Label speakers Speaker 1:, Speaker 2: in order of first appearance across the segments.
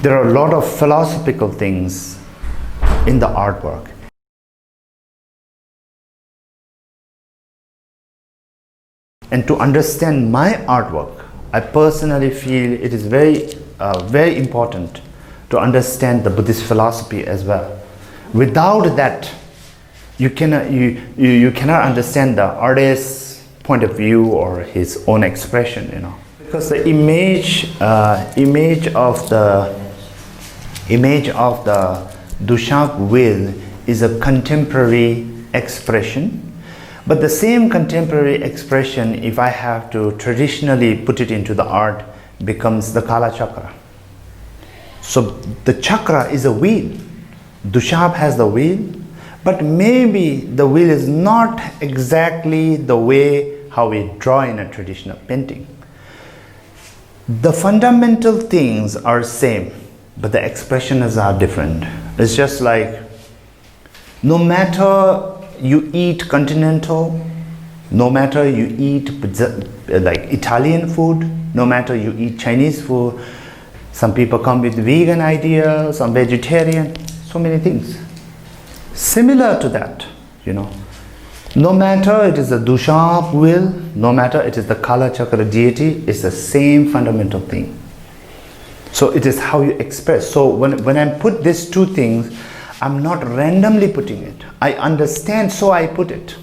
Speaker 1: There are a lot of philosophical things in the artwork. And to understand my artwork, I personally feel it is very important to understand the Buddhist philosophy as well. Without that, you cannot understand the artist's point of view or his own expression, you know. Because the image of the Duchamp will is a contemporary expression. But the same contemporary expression, if I have to traditionally put it into the art, becomes the Kala Chakra. So the chakra is a wheel. Duchamp has the wheel, but maybe the wheel is not exactly the way how we draw in a traditional painting. The fundamental things are same, but the expressions are different. It's just like, no matter you eat continental, no matter you eat like Italian food, no matter you eat Chinese food, some people come with vegan ideas, some vegetarian, so many things. Similar to that, you know. No matter it is a Duchamp will, no matter it is the Kala Chakra deity, it's the same fundamental thing. So it is how you express. So when I put these two things, I'm not randomly putting it. I understand, so I put it.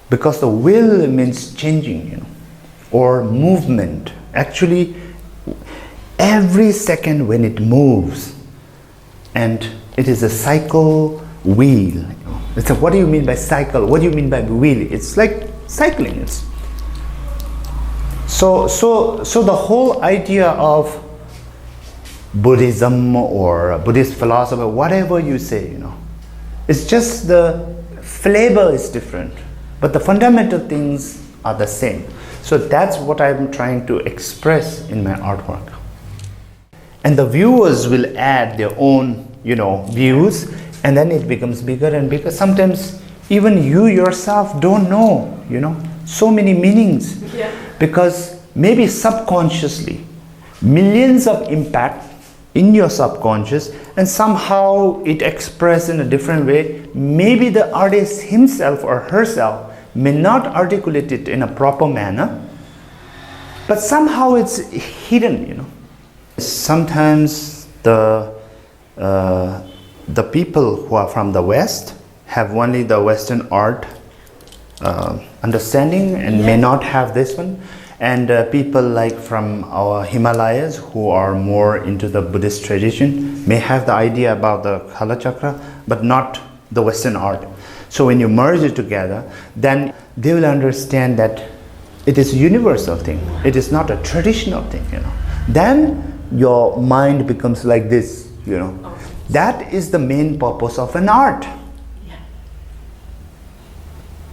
Speaker 1: Because the will means changing, you know, or movement. Actually, every second when it moves, and it is a cycle wheel. It's a, what do you mean by cycle? What do you mean by wheel? It's like cycling. It's so the whole idea of Buddhism or Buddhist philosophy, whatever you say, you know, it's just the flavor is different, but the fundamental things are the same. So that's what I'm trying to express in my artwork. And the viewers will add their own, you know, views, and then it becomes bigger and bigger. Sometimes even you yourself don't know, you know, so many meanings. Yeah. Because maybe subconsciously, millions of impact in your subconscious, and somehow it expressed in a different way. Maybe the artist himself or herself may not articulate it in a proper manner, but somehow it's hidden, you know. Sometimes the people who are from the West have only the Western art understanding and may not have this one. And people like from our Himalayas who are more into the Buddhist tradition may have the idea about the Kala Chakra, but not the Western art. So when you merge it together, then they will understand that it is a universal thing. It is not a traditional thing, you know. Then your mind becomes like this, you know. That is the main purpose of an art.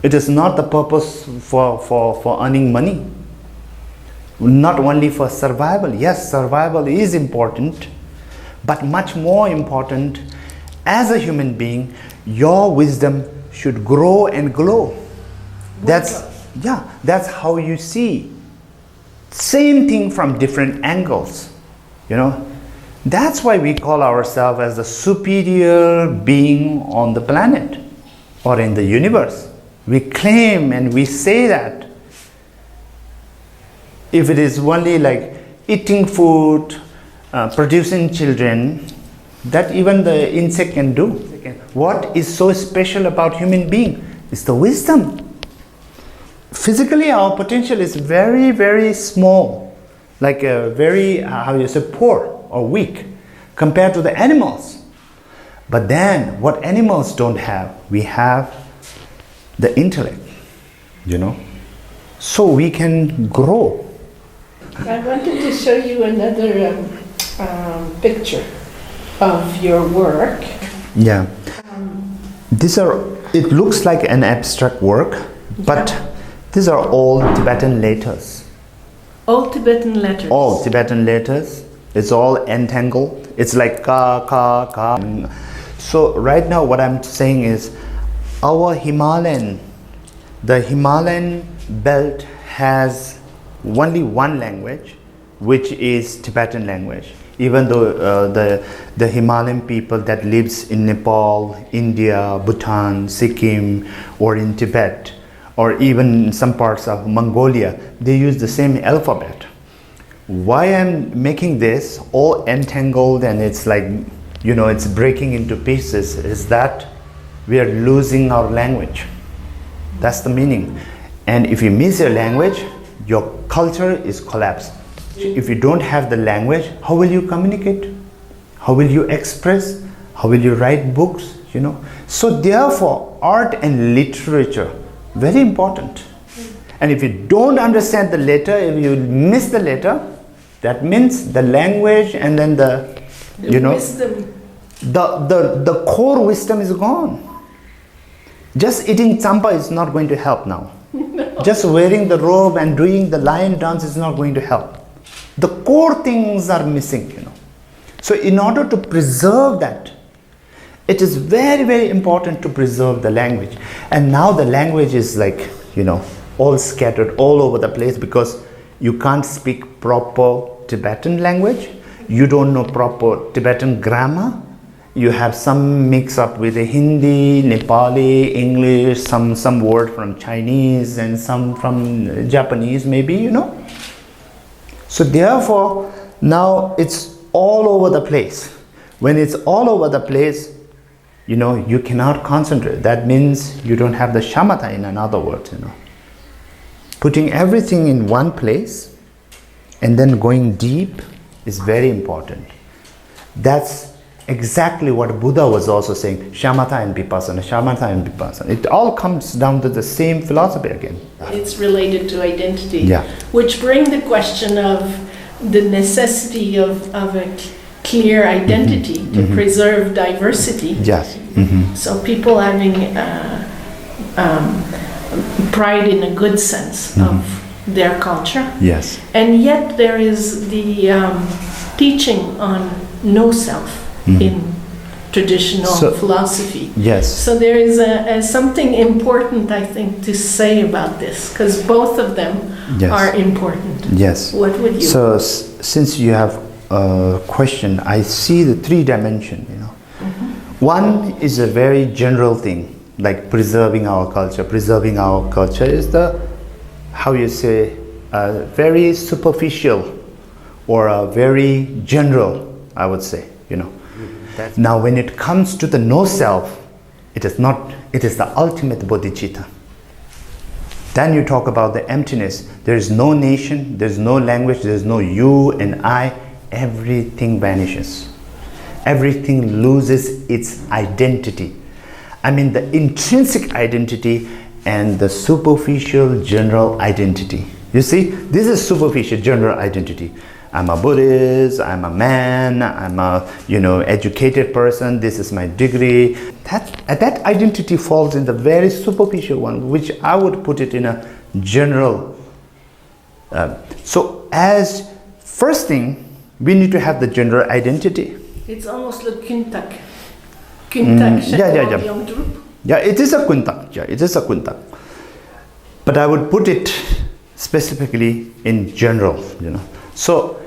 Speaker 1: It is not the purpose for earning money. Not only for survival. Yes, survival is important, but much more important, as a human being, your wisdom should grow and glow. That's how you see same thing from different angles, you know. That's why we call ourselves as the superior being on the planet or in the universe. We claim and we say that. If it is only like eating food, producing children, that even the insect can do. What is so special about human being is the wisdom. Physically, our potential is very, very small, like a very, poor or weak compared to the animals. But then, what animals don't have, we have the intellect, you know. So we can grow.
Speaker 2: I wanted to show you another picture of your work.
Speaker 1: Yeah. It looks like an abstract work, but these are all Tibetan letters.
Speaker 2: All Tibetan letters?
Speaker 1: All Tibetan letters. It's all entangled. It's like ka, ka, ka. So right now what I'm saying is, the Himalayan belt has only one language, which is Tibetan language. Even though the Himalayan people that lives in Nepal, India, Bhutan, Sikkim, or in Tibet, or even in some parts of Mongolia, they use the same alphabet. Why I'm making this all entangled and it's like, you know, it's breaking into pieces, is that we are losing our language. That's the meaning. And if you miss your language, your culture is collapsed. If you don't have the language, how will you communicate? How will you express? How will you write books? You know. So therefore, art and literature, very important. And if you don't understand the letter, if you miss the letter, that means the language and then the you know,
Speaker 2: wisdom.
Speaker 1: The core wisdom is gone. Just eating champa is not going to help now.
Speaker 2: No.
Speaker 1: Just wearing the robe and doing the lion dance is not going to help. The core things are missing, you know. So in order to preserve that, it is very, very important to preserve the language. And now the language is like, you know, all scattered all over the place because you can't speak proper Tibetan language. You don't know proper Tibetan grammar. You have some mix up with the Hindi, Nepali, English, some word from Chinese and some from Japanese maybe, you know. So therefore, now it's all over the place. When it's all over the place, you know, you cannot concentrate. That means you don't have the shamatha, in other words, you know. Putting everything in one place and then going deep is very important. That's exactly what Buddha was also saying, shamatha and vipassana, shamatha and vipassana. It all comes down to the same philosophy again.
Speaker 2: It's related to identity,
Speaker 1: Yeah.
Speaker 2: which brings the question of the necessity of a clear identity to preserve diversity.
Speaker 1: Yes.
Speaker 2: So people having pride in a good sense of their culture.
Speaker 1: Yes.
Speaker 2: And yet there is the teaching on no self in traditional philosophy.
Speaker 1: Yes.
Speaker 2: So there is something important, I think, to say about this, because both of them are important.
Speaker 1: Yes.
Speaker 2: What would you?
Speaker 1: So since you have a question, I see the three dimension, you know. One is a very general thing, like preserving our culture. Preserving our culture is the, how you say, very superficial or a very general, I would say, you know. Now when it comes to the no self, it is not, it is the ultimate bodhicitta. Then you talk about the emptiness. There is no nation, there is no language, there is no you and I. Everything vanishes. Everything loses its identity. I mean the intrinsic identity and the superficial general identity. You see, this is superficial general identity. I'm a Buddhist, I'm a man, I'm a, you know, educated person, this is my degree. That identity falls in the very superficial one, which I would put it in a general. So as first thing, we need to have the general identity.
Speaker 2: It's almost like Kuntak. Kuntak,
Speaker 1: yeah. Yeah, it is a Kuntak. Yeah, it is a Kuntak. But I would put it specifically in general, you know. So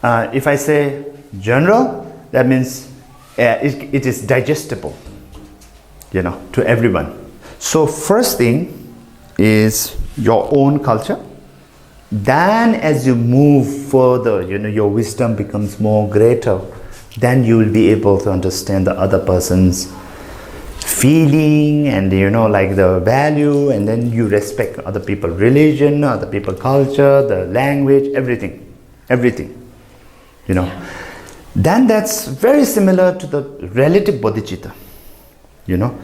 Speaker 1: if I say general, that means it is digestible, you know, to everyone. So first thing is your own culture. Then as you move further, you know, your wisdom becomes more greater. Then you will be able to understand the other person's feeling and, you know, like the value, and then you respect other people's religion, other people's culture, the language, everything, you know. Then that's very similar to the relative bodhicitta, you know,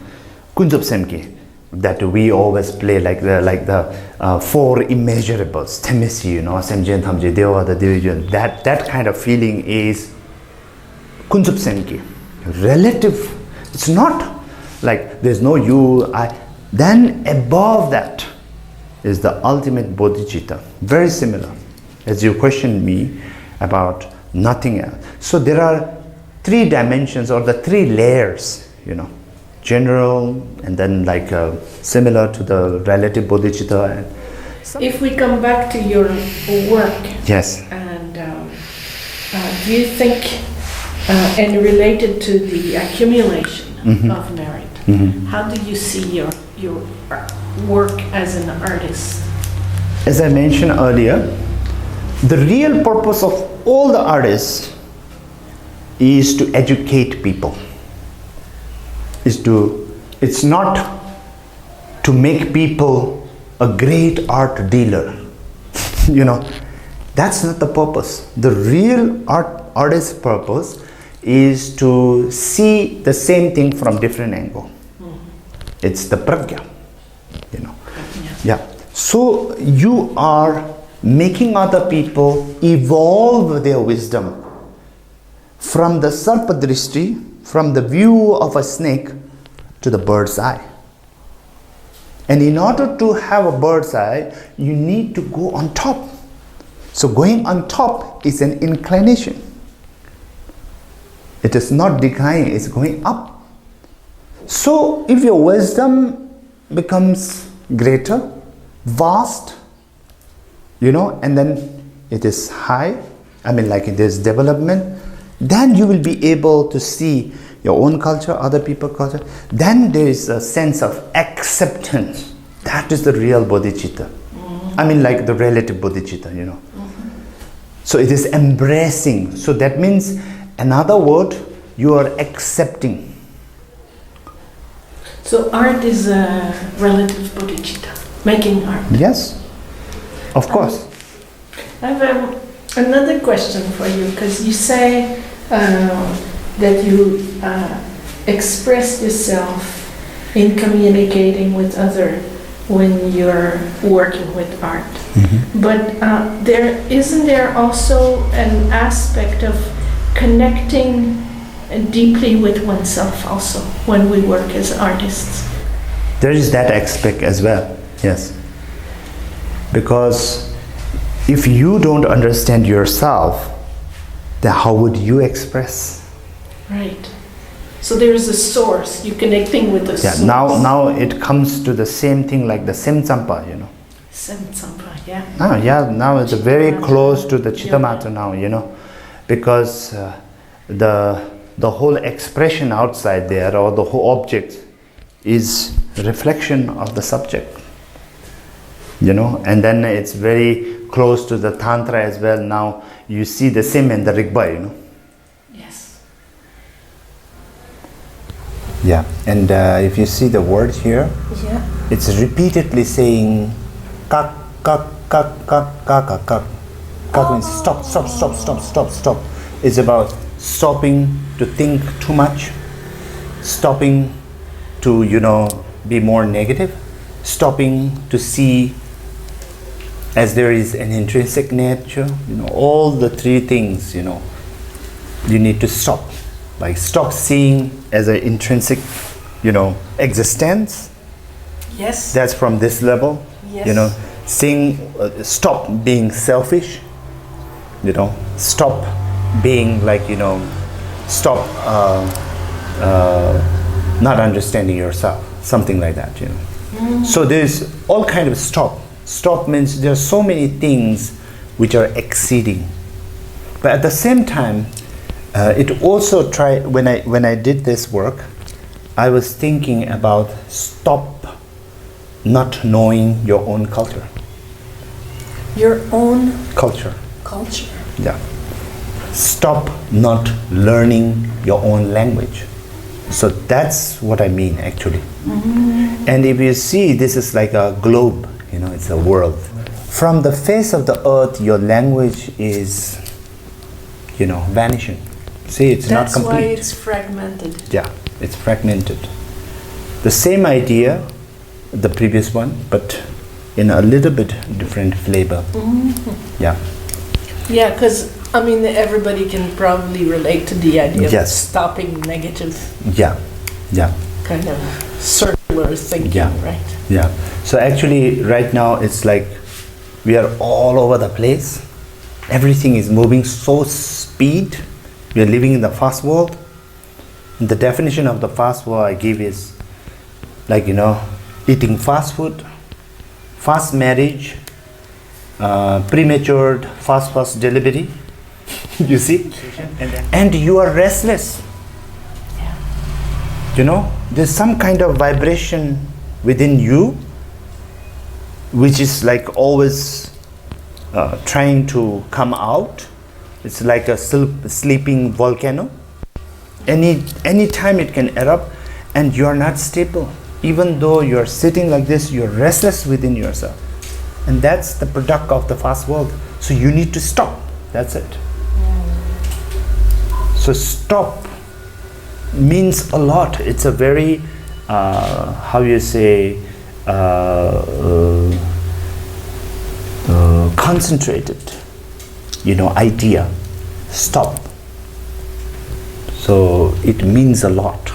Speaker 1: Kunzup Semki, that we always play like the four immeasurables, Temesi, you know, Semjen Thamje Dewa, the division. That kind of feeling is Kunzup Semki, relative. It's not like there's no you, I. Then above that is the ultimate bodhicitta, very similar, as you questioned me about nothing else. So there are three dimensions or the three layers, you know, general and then like similar to the relative bodhicitta. And
Speaker 2: if we come back to your work,
Speaker 1: yes,
Speaker 2: and do you think, and related to the accumulation of merit, how do you see your work as an artist?
Speaker 1: As I mentioned earlier, the real purpose of all the artists is to educate people. It's not to make people a great art dealer. That's not the purpose. The real artist's purpose is to see the same thing from different angle. It's the pragya. Yeah. So you are making other people evolve their wisdom from the sarpadrishti, from the view of a snake, to the bird's eye. And in order to have a bird's eye, you need to go on top. So going on top is an inclination. It is not declining, it's going up. So if your wisdom becomes greater, vast, and then it is high, like it is development, then you will be able to see your own culture, other people's culture. Then there is a sense of acceptance. That is the real bodhicitta. Like the relative bodhicitta, So it is embracing. So that means, another word, you are accepting.
Speaker 2: So art is a relative bodhicitta, making art.
Speaker 1: Yes, of course.
Speaker 2: I have another question for you, because you say that you express yourself in communicating with others when you're working with art. But isn't there also an aspect of connecting deeply with oneself also when we work as artists?
Speaker 1: There is that aspect as well, yes. Because if you don't understand yourself, then how would you express?
Speaker 2: Right. So there is a source. You're connecting with the source.
Speaker 1: Now it comes to the same thing like the Semtsampa,
Speaker 2: Semtsampa, yeah.
Speaker 1: Now it's very close to the Chittamatra now, because the whole expression outside there, or the whole object, is reflection of the subject, and then it's very close to the Tantra as well. Now you see the same in the Rigpa,
Speaker 2: Yes.
Speaker 1: Yeah, and if you see the word here, it's repeatedly saying kak, kak, kak, kak, kak, kak, kak. Kak means stop, stop, stop, stop, stop, stop. It's about stopping to think too much, stopping to, be more negative, stopping to see as there is an intrinsic nature, all the three things, you need to stop. Like stop seeing as an intrinsic, existence.
Speaker 2: Yes.
Speaker 1: That's from this level.
Speaker 2: Yes.
Speaker 1: Seeing, stop being selfish, stop being like, stop not understanding yourself, something like that, So there's all kind of stop. Stop means there are so many things which are exceeding. But at the same time, it also when I did this work, I was thinking about stop not knowing your own culture.
Speaker 2: Your own
Speaker 1: culture. Yeah. Stop not learning your own language. So that's what I mean actually. And if you see, this is like a globe, it's a world. From the face of the earth, your language is, vanishing. See, it's not complete.
Speaker 2: That's why it's fragmented.
Speaker 1: Yeah, it's fragmented. The same idea, the previous one, but in a little bit different flavor. Yeah.
Speaker 2: Yeah, because everybody can probably relate to the idea of
Speaker 1: Yes.
Speaker 2: stopping negative
Speaker 1: Yeah.
Speaker 2: kind of circular thinking, right?
Speaker 1: Yeah. So actually, right now it's like we are all over the place. Everything is moving so speed. We are living in the fast world. And the definition of the fast world I give is like, eating fast food, fast marriage, premature fast delivery, You see? And you are restless. You know, there's some kind of vibration within you which is like always trying to come out. It's like a sleeping volcano. Any time it can erupt, and you are not stable. Even though you're sitting like this, you're restless within yourself. And that's the product of the fast world. So you need to stop. That's it. So stop means a lot. It's a very, how you say, concentrated, idea. Stop. So it means a lot.